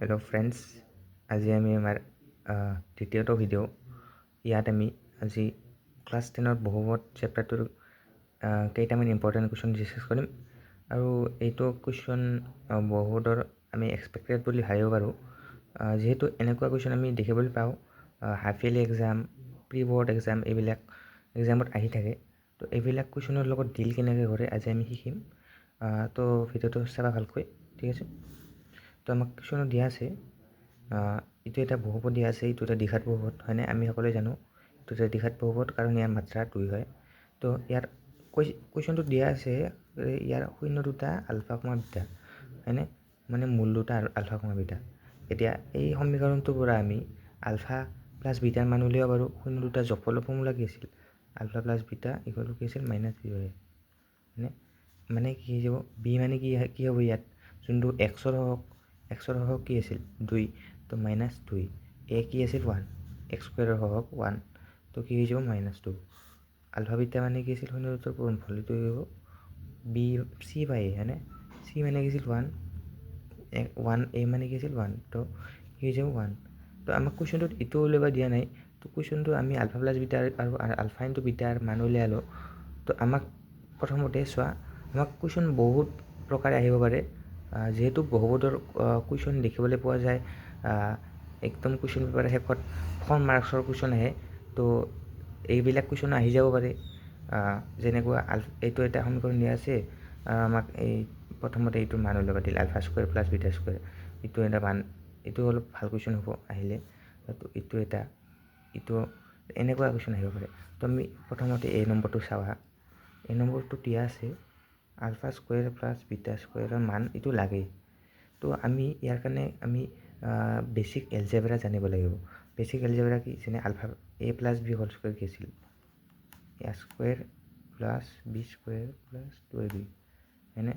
Hello' friends, আজি আমি আমাৰ দ্বিতীয়টো ভিডিঅ' ইয়াত আমি আজি ক্লাছ 10ৰ বহুমত চেপ্টাৰটোৰ কেইটামান ইম্পৰ্টেণ্ট কুৱেশ্যন ডিছকাছ কৰিম। আৰু এইটো কুৱেশ্যন বহুতৰ আমি এক্সপেক্টেড বুলি ভাবিব পাৰোঁ, যিহেতু এনেকুৱা কুৱেশ্যন আমি দেখিবলৈ পাওঁ half yearly exam, pre board exam এইবিলাক এক্সামত আহি থাকে। তো এইবিলাক কুৱেশ্যনৰ লগত ডিল কেনেকৈ কৰে আজি আমি শিকিম। তো ভিডিঅ'টো চাবা ভালকৈ, ঠিক আছে। তো আমাক কুৱেশ্যনত দিয়া আছে, এইটো এটা বহুপদ দিয়া আছে, এইটো এটা দ্বিঘাত বহুপদ হয়নে? আমি সকলোৱে জানো এইটো এটা দ্বিঘাত বহুপদ, কাৰণ ইয়াৰ মাত্ৰা 2 হয়। তো ইয়াৰ কুৱেশ্যনটোত দিয়া আছে ইয়াৰ শূন্য দুটা আলফা কমা বিটা হয়নে, মানে মূল দুটা আৰু আলফা কমা বিটা। এতিয়া এই সমীকৰণটোৰ পৰা আমি আলফা প্লাছ বিটাৰ মান উলিয়াব পাৰোঁ। শূন্য দুটা জপলৰ ফৰ্মুলা কি আছিল? Alpha plus beta equal to কি আছিল? -বি হয় হয়নে? মানে কি হৈ যাব? বি মানে কি হ'ব? ইয়াত যোনটো এক্সৰ সহগ কি আছিল? 2, তো -2। এ কি আছিল? 1, এক্স স্কুৱেৰৰ সহগ 1, তো কি হৈ যাব? -2। আলফা বিটা মানে কি আছিল? শূন্য দুটাৰ গুণফল, এইটো হৈ যাব বি চি বাই এ হয়নে? চি মানে কি আছিল? 1, এ মানে কি আছিল? 1, তো কি হৈ যাব? 1। তো আমাক কুৱেশ্যনটোত এইটো উলিয়াব দিয়া নাই। তো কুৱেশ্যনটো আমি আলফা প্লাছ বিটাৰ আৰু আলফা ইনটু বিটাৰ মান উলিয়ালোঁ। তো আমাক প্ৰথমতে চোৱা, আমাক কুৱেশ্যন বহুত প্ৰকাৰে আহিব পাৰে। যিহেতু বহুতৰ কুৱেশ্যন দেখিবলৈ পোৱা যায়, একদম কুৱেশ্যন পেপাৰৰ শেষত 4 মাৰ্কছৰ কুৱেশ্যন আহে। তো এইবিলাক কুৱেশ্যন আহি যাব পাৰে। যেনেকুৱা এইটো এটা সমীকৰণ দিয়া আছে, আমাক এই প্ৰথমতে এইটো মান উলিয়াব দিলে alpha square plus beta square, এইটো এটা মান, এইটো অলপ ভাল কুৱেশ্যন হ'ব আহিলে। তো এইটো এনেকুৱা কুৱেশ্যন আহিব পাৰে। তো আমি প্ৰথমতে এই নম্বৰটো চাওঁ। এই নম্বৰটো দিয়া আছে আলফা স্কুৱেৰ প্লাছ বিটা স্কুৱেৰৰ মান এইটো লাগে। তো আমি ইয়াৰ কাৰণে আমি বেচিক এলজেব্ৰা জানিব লাগিব। বেচিক এলজেব্ৰা কি? যেনে alpha A plus B whole square কি আছিল? A square plus B square plus 2ab হয়নে?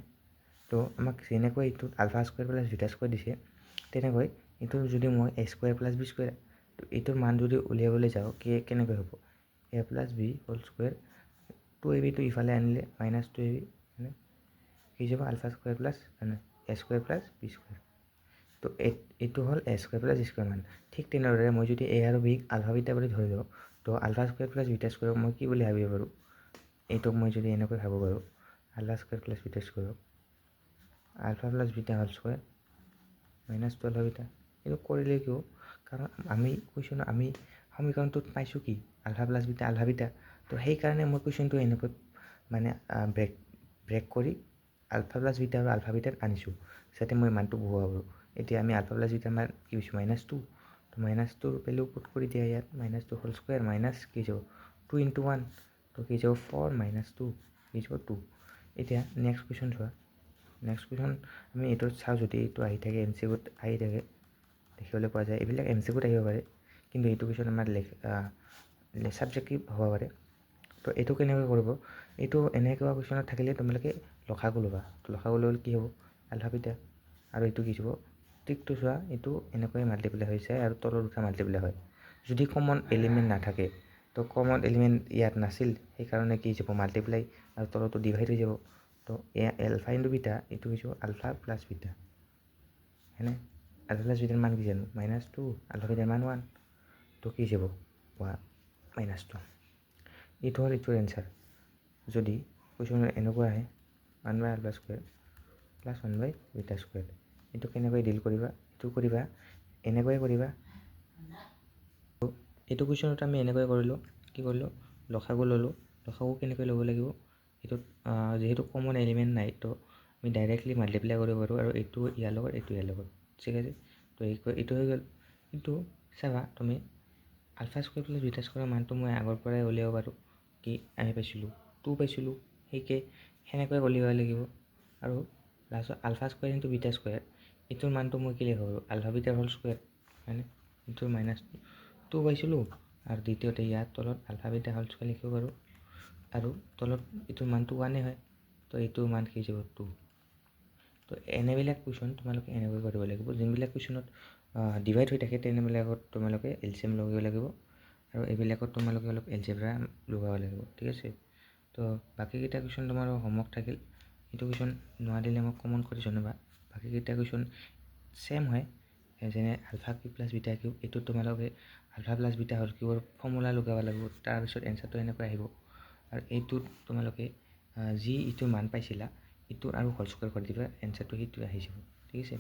তো আমাক যেনেকৈ এইটোত alpha square plus beta square দিছে, তেনেকৈ এইটো যদি মই A square plus B square, তো এইটোৰ মান যদি উলিয়াবলৈ যাওঁ কেনেকৈ হ'ব? A plus B whole square 2abটো ইফালে আনিলে -2ab হয়নে? কি যাব? Alpha square plus A square plus B square. তো এইটো হ'ল এ স্কুৱেৰ প্লাছ স্কুৱেৰ মান। ঠিক তেনেদৰে মই যদি এ আৰু বিক আলফা বিটা বুলি ধৰি লওঁ, তো আলফা স্কুৱেৰ প্লাছ বিটা স্কুৱেৰক মই কি বুলি ভাবিব পাৰোঁ? এইটোক মই যদি এনেকৈ ভাবিব পাৰোঁ, আলফা স্কুৱেৰ প্লাছ বিটা স্কুৱেৰক alpha plus beta whole square -2 alpha beta. এইটো কৰিলে কিয়? কাৰণ আমি সমীকৰণটোত পাইছোঁ কি? Alpha plus beta alpha beta. তো সেইকাৰণে মই কুৱেশ্যনটো এনেকৈ মানে ব্ৰেক কৰি আলফা প্লাছ বিটা আৰু আলফা বিটাত আনিছোঁ, যাতে মই মানটো বহুৱাব পাৰোঁ। এতিয়া আমি আলফা প্লাছ বিটাৰ মান কি হৈছোঁ? -2। তো -2ৰ ভেলু পুট কৰি দিয়া ইয়াত, -2 হোল স্কুৱেৰ মাইনাছ কি যাব? 2 × 1, তো কি যাব? 4 - 2 কি যাব? 2। এতিয়া নেক্সট কুৱেশ্যন চোৱা। নেক্সট কুৱেশ্যন আমি এইটোত চাওঁ, যদি এইটো আহি থাকে MCQত আহি থাকে দেখিবলৈ পোৱা যায়। এইবিলাক MCQত আহিব পাৰে, কিন্তু এইটো কুৱেশ্যন আমাৰ ছাবজেক্টিভ হ'ব পাৰে। তো এইটো কেনেকৈ কৰিব? এইটো এনেকুৱা কুৱেশ্যনত থাকিলে তোমালোকে লসাগু ল'বা। লসাগু ল'লে কি হ'ব? আলফা বিটা আৰু এইটো কি হ'ব? ট্ৰিকটো চোৱা, এইটো এনেকৈ মাল্টিপ্লাই হৈ যায় আৰু তলৰ দুটা মাল্টিপ্লাই হয়। যদি কমন এলিমেণ্ট নাথাকে, তো কমন এলিমেণ্ট ইয়াত নাছিল, সেইকাৰণে কি যাব? মাল্টিপ্লাই আৰু তলতো ডিভাইড হৈ যাব। তো আলফা ইনটু বিটা, এইটো হৈছে আলফা প্লাছ বিটা হয়নে? আলফা প্লাছ বিটাৰ মান কি জানো? -2, আলফা বিটাৰ মান 1, তো কি যাব? -2। এইটো হ'ল এইটোৰ এনচাৰ। যদি কুৱেশ্যন এনেকুৱা আহে 1 বাই আলফা স্কুৱেৰ প্লাছ 1 বাই বিটা স্কুৱেৰ, এইটো কেনেকৈ ডিল কৰিবা? এইটো কৰিবা এনেকৈয়ে কৰিবা। এইটো কুৱেশ্যনত আমি এনেকৈ কৰিলোঁ, কি কৰিলোঁ? লসাগু ল'লোঁ। লসাগু কেনেকৈ ল'ব লাগিব? এইটোত যিহেতু কমন এলিমেণ্ট নাই, তো আমি ডাইৰেক্টলি মাল্টিপ্লাই কৰিব পাৰোঁ, আৰু এইটো ইয়াৰ লগত এইটো ইয়াৰ লগত, ঠিক আছে। তো এইটো হৈ গ'ল। কিন্তু চাবা তুমি, আলফা স্কুৱেৰ প্লাছ বিটা স্কুৱেৰৰ মানটো মই আগৰ পৰাই উলিয়াব পাৰোঁ। কি আমি পাইছিলোঁ? 2 পাইছিলোঁ। সেনেকৈ উলিয়াব লাগিব। আৰু লাষ্টত alpha square into beta square, এইটোৰ মানটো মই কি লিখিব পাৰোঁ? আলফা বিটাৰ হোল স্কুৱেৰ হয়নে? এইটোৰ -2 পাইছিলোঁ, আৰু দ্বিতীয়তে ইয়াৰ তলত আলফা বিটা হোল স্কুৱেৰ লিখিব পাৰোঁ, আৰু তলত এইটোৰ মানটো 1 হয়। তো এইটোৰ মান কি যাব? 2। তো এনেবিলাক কুৱেশ্যন তোমালোকে এনেকৈ কৰিব লাগিব। যোনবিলাক কুৱেশ্যনত ডিভাইড হৈ থাকে তেনেবিলাকত তোমালোকে এলচিএম ল'ব লাগিব, আৰু এইবিলাকত তোমালোকে অলপ এলজেব্ৰা লগাব লাগিব, ঠিক আছে। তো বাকীকেইটা কুৱেশ্যন তোমাৰ হোমৱৰ্ক থাকিল। এইটো কুৱেশ্যন নোৱাৰিলে মোক কমেণ্ট কৰি জনাবা। বাকীকেইটা কুৱেশ্যন ছেম হয়, যেনে alpha cube plus beta cube, এইটোত তোমালোকে আলফা প্লাছ বিটা হোল কিউবৰ ফৰ্মুলা লগাব লাগিব, তাৰপিছত এনচাৰটো এনেকৈ আহিব। আৰু এইটোত তোমালোকে যি ইটো মান পাইছিলা ইটো আৰু হোল স্কুৱাৰ কৰি দিবা, এনচাৰটো সেইটোৱে আহি যাব। ঠিক আছে।